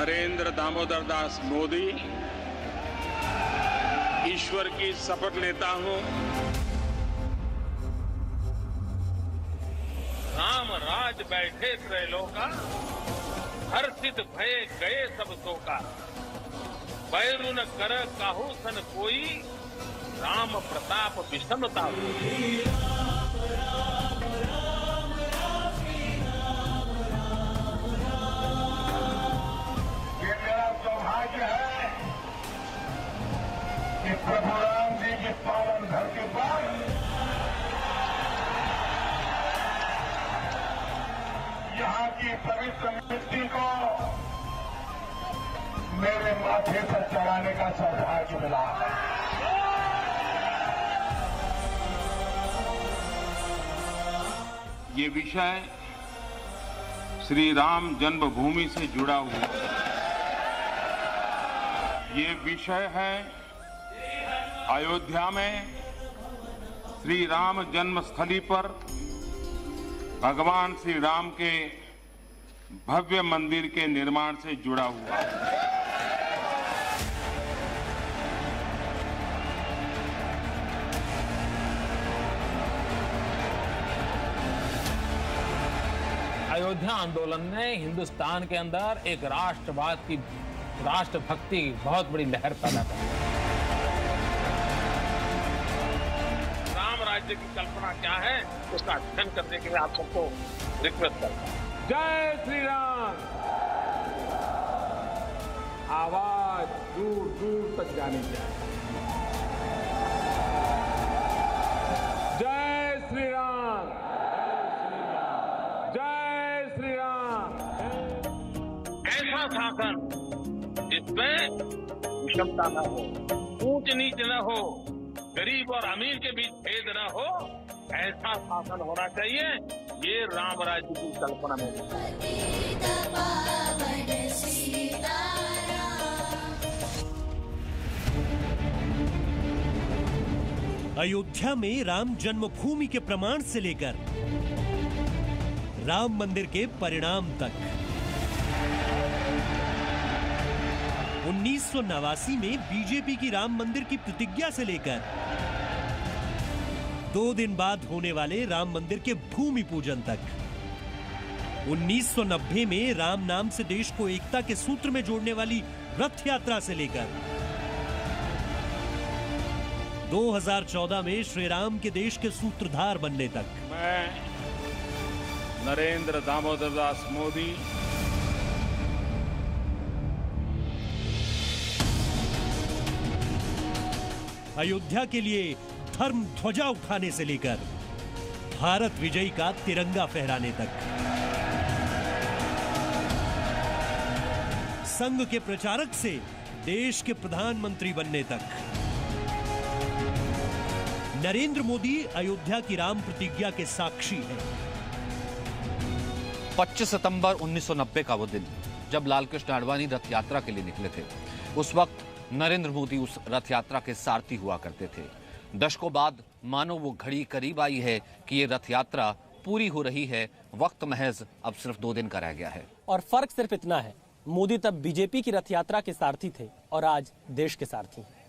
नरेंद्र दामोदर दास मोदी ईश्वर की शपथ लेता हूं, राम राज बैठे त्रैलोका, हर्षित भये गए सब शोका। बैरु न कर काहू सन कोई, राम प्रताप विषमता होई। ये मेरा सौभाग्य है कि प्रभु राम जी की पावन धरती पर यहाँ की पवित्र मिट्टी को मेरे माथे पर चढ़ाने का सौभाग्य मिला है। ये विषय श्री राम जन्मभूमि से जुड़ा हुआ है। ये विषय है अयोध्या में श्री राम जन्मस्थली पर भगवान श्री राम के भव्य मंदिर के निर्माण से जुड़ा हुआ है। अयोध्या आंदोलन ने हिंदुस्तान के अंदर एक राष्ट्रवाद की, राष्ट्रभक्ति की बहुत बड़ी लहर पैदा कर दी। राम राज्य की कल्पना क्या है, उसका अध्ययन करने के लिए आप सबको रिक्वेस्ट करता हूं। जय श्री राम। आवाज दूर दूर तक जानी चाहिए। जय श्री राम, जय श्री राम। ऐसा शासन जिसमें विषमता न हो, ऊंच नीच न हो, गरीब और अमीर के बीच भेद न हो, ऐसा शासन होना चाहिए। ये राम राज्य की कल्पना में अयोध्या में राम जन्मभूमि के प्रमाण से लेकर राम मंदिर के परिणाम तक 1989 में बीजेपी की राम मंदिर की प्रतिज्ञा से लेकर 2 दिन बाद होने वाले राम मंदिर के भूमि पूजन तक, 1990 में राम नाम से देश को एकता के सूत्र में जोड़ने वाली रथ यात्रा से लेकर 2014 में श्री राम के देश के सूत्रधार बनने तक, मैं नरेंद्र दामोदर दास मोदी अयोध्या के लिए धर्म ध्वजा उठाने से लेकर भारत विजयी का तिरंगा फहराने तक, संघ के प्रचारक से देश के प्रधानमंत्री बनने तक, नरेंद्र मोदी अयोध्या की राम प्रतिज्ञा के साक्षी हैं। 25 सितंबर 1990 का वो दिन जब लालकृष्ण आडवाणी रथ यात्रा के लिए निकले थे, उस वक्त नरेंद्र मोदी उस रथ यात्रा के सारथी हुआ करते थे। दशकों बाद मानो वो घड़ी करीब आई है कि ये रथ यात्रा पूरी हो रही है। वक्त महज अब सिर्फ 2 दिन का रह गया है। और फर्क सिर्फ इतना है, मोदी तब बीजेपी की रथ यात्रा के सारथी थे और आज देश के सारथी हैं।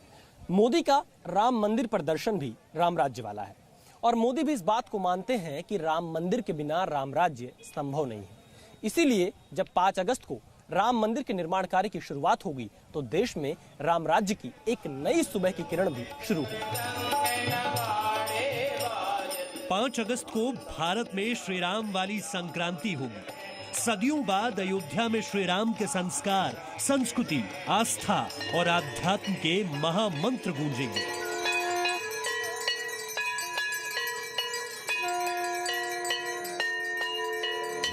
मोदी का राम मंदिर पर दर्शन भी राम राज्य वाला है और मोदी भी इस बात को मानते हैं कि राम मंदिर के बिना राम राज्य संभव नहीं है। इसीलिए जब 5 अगस्त को राम मंदिर के निर्माण कार्य की शुरुआत होगी तो देश में राम राज्य की एक नई सुबह की किरण भी शुरू होगी। 5 अगस्त को भारत में श्री राम वाली संक्रांति होगी। सदियों बाद अयोध्या में श्री राम के संस्कार, संस्कृति, आस्था और आध्यात्म के महामंत्र गूंजेंगे।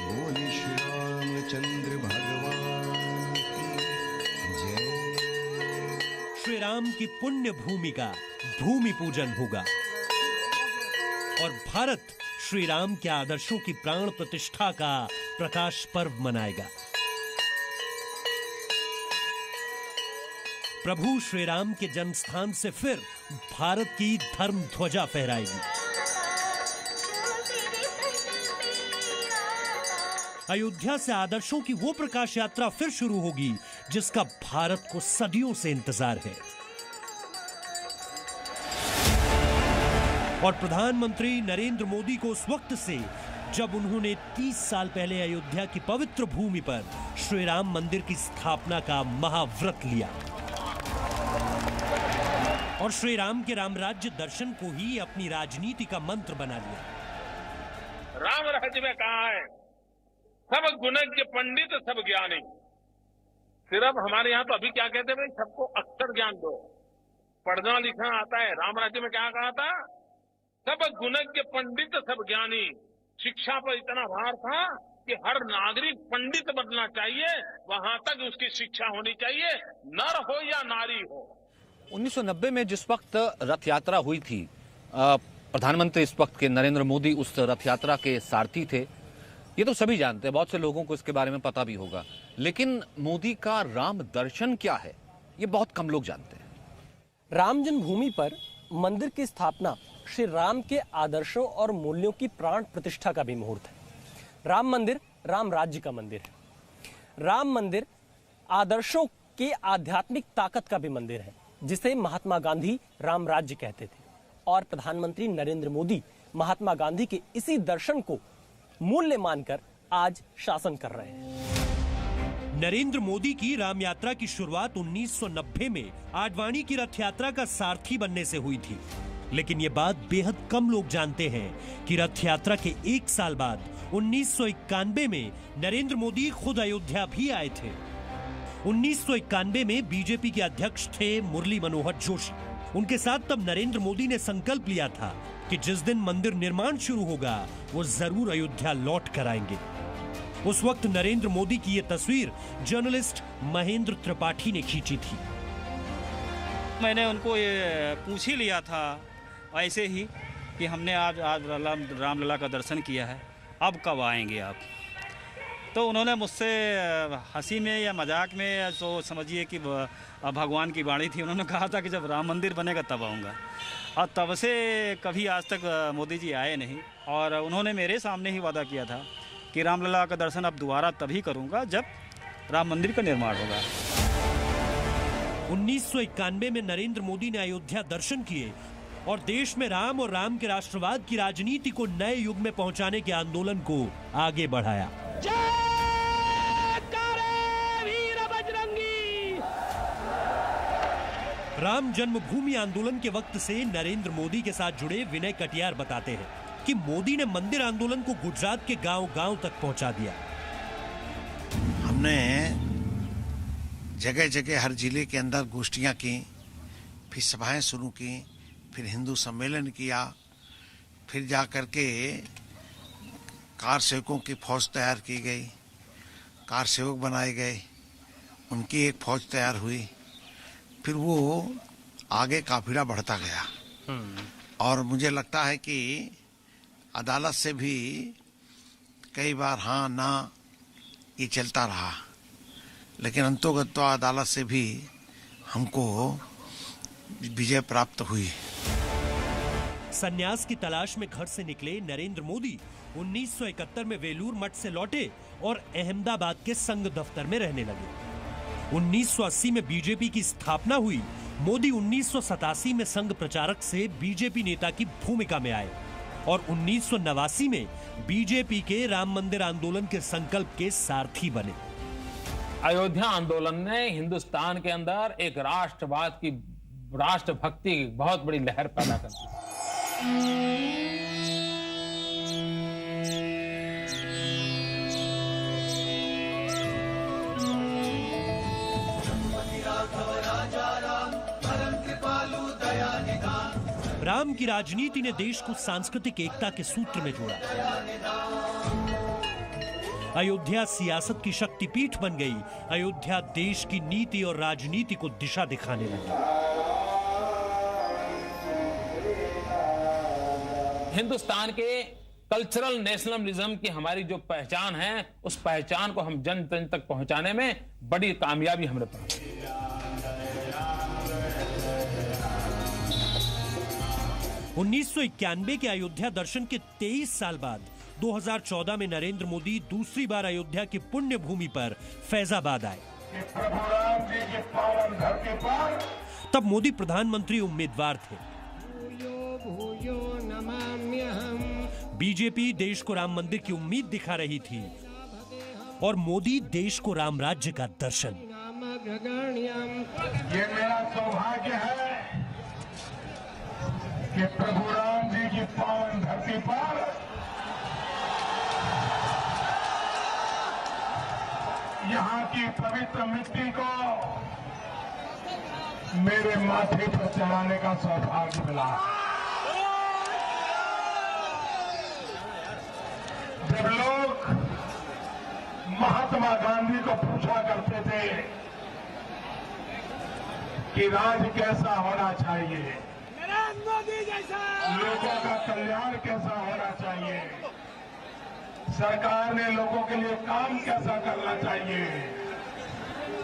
बोले श्री रामचंद्र भगवान की जय। श्री राम की पुण्य भूमि का भूमि पूजन होगा और भारत श्री राम के आदर्शों की प्राण प्रतिष्ठा का प्रकाश पर्व मनाएगा। प्रभु श्री राम के जन्मस्थान से फिर भारत की धर्म ध्वजा फहराएगी। अयोध्या से आदर्शों की वो प्रकाश यात्रा फिर शुरू होगी जिसका भारत को सदियों से इंतजार है। और प्रधानमंत्री नरेंद्र मोदी को उस वक्त से जब उन्होंने 30 साल पहले अयोध्या की पवित्र भूमि पर श्री राम मंदिर की स्थापना का महाव्रत लिया और श्री राम के राम राज्य दर्शन को ही अपनी राजनीति का मंत्र बना लिया। राम राज्य में कहा है सब गुणज्ञ पंडित सब ज्ञानी। सिर्फ हमारे यहाँ तो अभी क्या कहते हैं भाई, सबको अक्षर ज्ञान दो, पढ़ना लिखना आता है। राम राज्य में क्या कहा था, सब गुणज्ञ पंडित सब ज्ञानी। शिक्षा पर इतना भार था कि हर नागरिक पंडित बनना चाहिए, वहां तक उसकी शिक्षा होनी चाहिए, नर हो या नारी हो। 1990 में जिस वक्त रथ यात्रा हुई थी, प्रधानमंत्री इस वक्त के नरेंद्र मोदी उस रथ यात्रा के सारथी थे। ये तो सभी जानते हैं, बहुत से लोगों को इसके बारे में पता भी होगा, लेकिन मोदी का राम दर्शन क्या है ये बहुत कम लोग जानते हैं। राम जन्मभूमि पर मंदिर की स्थापना श्री राम के आदर्शों और मूल्यों की प्राण प्रतिष्ठा का भी मुहूर्त है। राम मंदिर राम राज्य का मंदिर है। राम मंदिर आदर्शों के आध्यात्मिक ताकत का भी मंदिर है, जिसे महात्मा गांधी राम राज्य कहते थे। और प्रधानमंत्री नरेंद्र मोदी महात्मा गांधी के इसी दर्शन को मूल्य मानकर आज शासन कर रहे हैं। नरेंद्र मोदी की राम यात्रा की शुरुआत 1990 में आडवाणी की रथ यात्रा का सारथी बनने से हुई थी, लेकिन ये बात बेहद कम लोग जानते हैं कि रथ यात्रा के एक साल बाद 1991 में नरेंद्र मोदी खुद अयोध्या भी आए थे। 1991 में बीजेपी के अध्यक्ष थे मुरली मनोहर जोशी। उनके साथ तब नरेंद्र मोदी ने संकल्प लिया था कि जिस दिन मंदिर निर्माण शुरू होगा वो जरूर अयोध्या लौट कर आएंगे। उस वक्त नरेंद्र मोदी की ये तस्वीर जर्नलिस्ट महेंद्र त्रिपाठी ने खींची थी। मैंने उनको ये पूछ ही लिया था ऐसे ही कि हमने आज रामलला का दर्शन किया है, अब कब आएंगे आप। तो उन्होंने मुझसे हंसी में या मजाक में या तो समझिए कि भगवान की वाणी थी, उन्होंने कहा था कि जब राम मंदिर बनेगा तब आऊँगा। और तब से कभी आज तक मोदी जी आए नहीं, और उन्होंने मेरे सामने ही वादा किया था कि रामलला का दर्शन अब दोबारा तभी करूँगा जब राम मंदिर का निर्माण होगा। 1991 में नरेंद्र मोदी ने अयोध्या दर्शन किए और देश में राम और राम के राष्ट्रवाद की राजनीति को नए युग में पहुंचाने के आंदोलन को आगे बढ़ाया। राम जन्मभूमि आंदोलन के वक्त से नरेंद्र मोदी के साथ जुड़े विनय कटियार बताते हैं कि मोदी ने मंदिर आंदोलन को गुजरात के गांव-गांव तक पहुंचा दिया। हमने जगह जगह हर जिले के अंदर गोष्ठियां की, फिर सभाएं शुरू की, फिर हिंदू सम्मेलन किया, फिर जा कर के कार सेवकों की फौज तैयार की गई, कार सेवक बनाए गए, उनकी एक फौज तैयार हुई। फिर वो आगे काफिला बढ़ता गया और मुझे लगता है कि अदालत से भी कई बार हाँ ना ये चलता रहा, लेकिन अंतोगत अदालत से भी हमको विजय प्राप्त हुई। संन्यास की तलाश में घर से निकले नरेंद्र मोदी 1971 में वेलूर मठ से लौटे और अहमदाबाद के संघ दफ्तर में रहने लगे। 1980 में बीजेपी की स्थापना हुई। मोदी 1987 में संघ प्रचारक से बीजेपी नेता की भूमिका में आए और 1989 में बीजेपी के राम मंदिर आंदोलन के संकल्प के सारथी बने। अयोध्या आंदोलन ने हिंदुस्तान के अंदर एक राष्ट्रवाद की, राष्ट्रभक्ति की बहुत बड़ी लहर पैदा कर दी। राम की राजनीति ने देश को सांस्कृतिक एकता के सूत्र में जोड़ा। अयोध्या सियासत की शक्तिपीठ बन गई। अयोध्या देश की नीति और राजनीति को दिशा दिखाने लगी। हिंदुस्तान के कल्चरल नेशनलिज्म की हमारी जो पहचान है, उस पहचान को हम जन जन तक पहुंचाने में बड़ी कामयाबी हमने पाई। 1991 के अयोध्या दर्शन के 23 साल बाद 2014 में नरेंद्र मोदी दूसरी बार अयोध्या की पुण्य भूमि पर फैजाबाद आए कि प्रभु राम जी की पावन धरती पर तब मोदी प्रधानमंत्री उम्मीदवार थे। बीजेपी देश को राम मंदिर की उम्मीद दिखा रही थी और मोदी देश को राम राज्य का दर्शन। ये मेरा सौभाग्य है कि प्रभु राम जी की पावन धरती पर यहाँ की पवित्र मिट्टी को मेरे माथे पर चढ़ाने का सौभाग्य मिला। जब लोग महात्मा गांधी को पूछा करते थे कि राज कैसा होना चाहिए, लोगों का कल्याण कैसा होना चाहिए, सरकार ने लोगों के लिए काम कैसा करना चाहिए,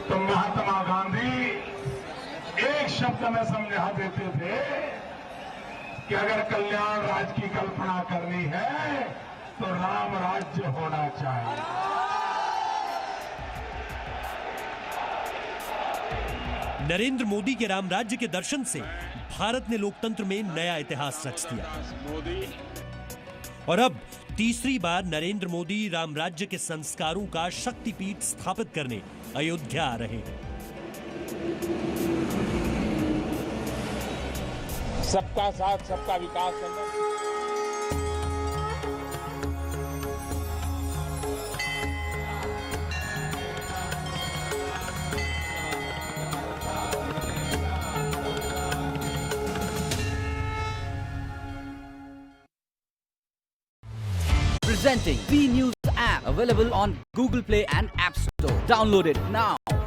तो महात्मा गांधी एक शब्द में समझा देते थे कि अगर कल्याण राज्य की कल्पना करनी है तो राम राज्य होना चाहिए। नरेंद्र मोदी के राम राज्य के दर्शन से भारत ने लोकतंत्र में नया इतिहास रच दिया और अब तीसरी बार नरेंद्र मोदी राम राज्य के संस्कारों का शक्तिपीठ स्थापित करने अयोध्या आ रहे हैं। सबका साथ सबका विकास करना। Presenting V News app, available on Google Play and App Store. Download it now.